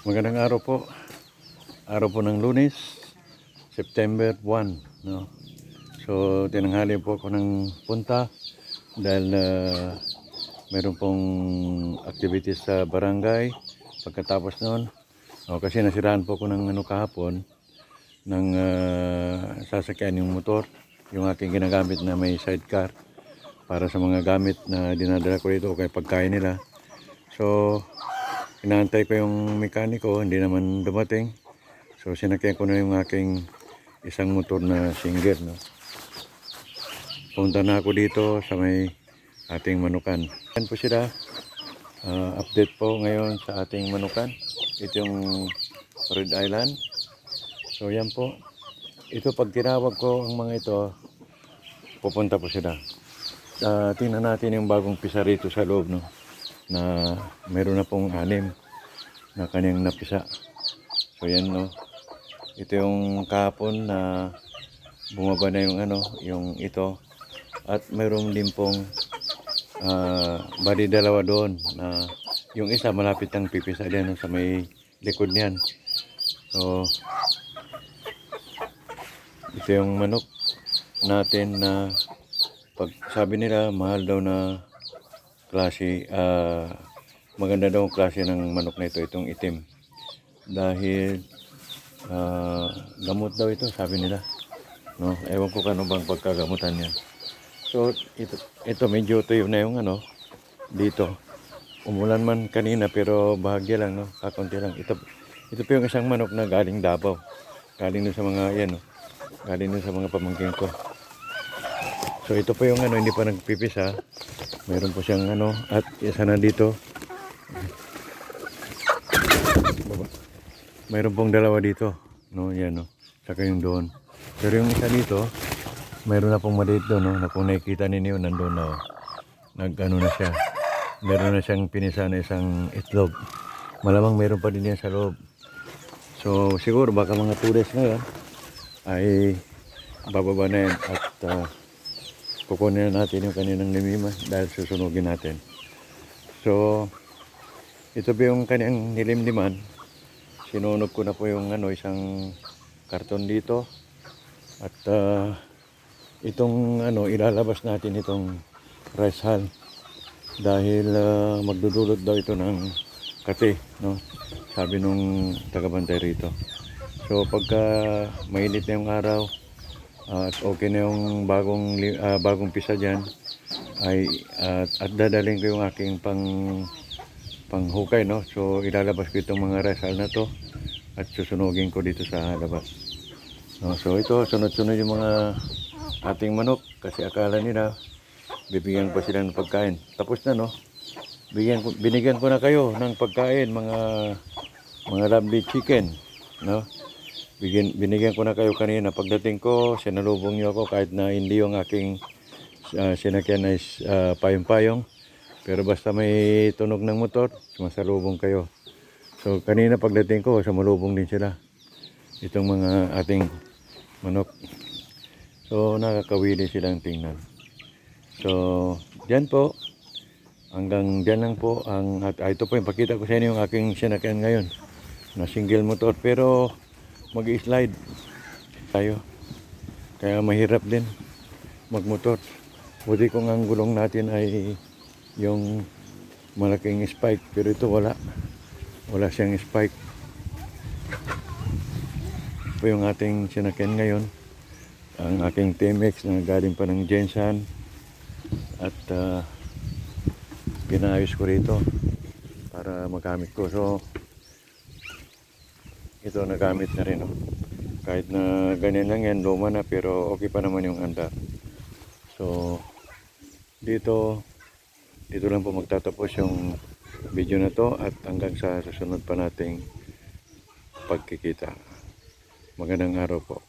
Magandang araw po. Araw po ng Lunes, September 1, no? So, tinanghali po ako ng punta dahil meron pong activities sa barangay. Pagkatapos noon, kasi nasiraan po ako ng kahapon ng sasakyan yung motor, yung aking ginagamit na may sidecar para sa mga gamit na dinadala ko dito o kaya pagkain nila. So, inaantay ko yung mekaniko, hindi naman dumating. So sinakyan ko na yung aking isang motor na Singer, no. Punta na ako dito sa may ating manukan. Yan po sila. Update po ngayon sa ating manukan. Ito yung Red Island. So yan po. Ito pag tinawag ko ang mga ito, pupunta po sila. Tingnan natin yung bagong pisa rito sa loob, no, na meron na pong 6 na kanyang napisa. So yan, no. Ito yung kahapon na bumaba na yung yung ito. At meron din pong bali dalawa doon na yung isa malapit ng pipisa din, no, sa may likod niyan. So ito yung manok natin na pag sabi nila mahal daw na klase, maganda daw ang klase ng manok na ito, itong itim, dahil gamot daw ito, sabi nila, no. Ewan ko kano bang pagkagamutan yan. So ito medyo tuyo na yung dito. Umulan man kanina pero bahagya lang, no, kakunti lang. Ito po yung isang manok na galing Davao, galing dun sa mga yan, no, galing dun sa mga pamangkin ko. So ito po yung hindi pa nagpipisa. Meron po siyang at isa na dito. Mayroon pong dalawa dito, no, yan, no. Saka yung doon. Pero yung isa dito, mayroon na pong maliit doon, no, na kung nakikita ninyo, nandoon na, na siya. Meron na siyang pinisa na isang itlog. Malamang mayroon pa din yan sa loob. So, siguro baka mga 2 days na yan, ay bababa na yan at kukunin na natin yung kaninang limima dahil susunugin natin. So, ito ba yung kanyang nilimliman? Sinunog ko na po yung isang karton dito. At itong ilalabas natin itong rice hull dahil magdudulot daw ito ng kate, no, sabi nung tagabantay rito. So pagka mainit na yung araw at okay na yung bagong pisa dyan, ay at dadalhin ko yung aking panghukay, no. So ilalabas ko itong mga rice hull na to at susunugin ko dito sa labas, no. So ito, sunod-sunod yung mga ating manok kasi akala nila bibigyan ko sila ng pagkain. Tapos na, no. Binigyan ko na kayo ng pagkain, mga lovely chicken, no. Binigyan ko na kayo kanina. Pagdating ko, sinalubong niyo ako kahit na hindi yung aking sinakyan ay payong-payong. Pero basta may tunog ng motor, sumasalubong kayo. So kanina pagdating ko, sumalubong din sila. Itong mga ating manok. So nakakawili silang tingnan. So diyan po. Hanggang diyan lang po. Ito po yung pakita ko sa inyo yung aking sinakyan ngayon. Na single motor. Pero mag-slide tayo. Kaya mahirap din magmotor. Buti kung ang gulong natin ay yung malaking spike, pero ito wala siyang spike. Ito yung ating sinakyan ngayon, ang aking TMX na galing pa ng Jensan at pinaayos ko rito para magamit ko. So ito nagamit na rin, no? Kahit na ganyan lang yan, luma na, pero okay pa naman yung andar. So dito lang po magtatapos yung video na to at hanggang sa susunod pa nating pagkikita. Magandang araw po.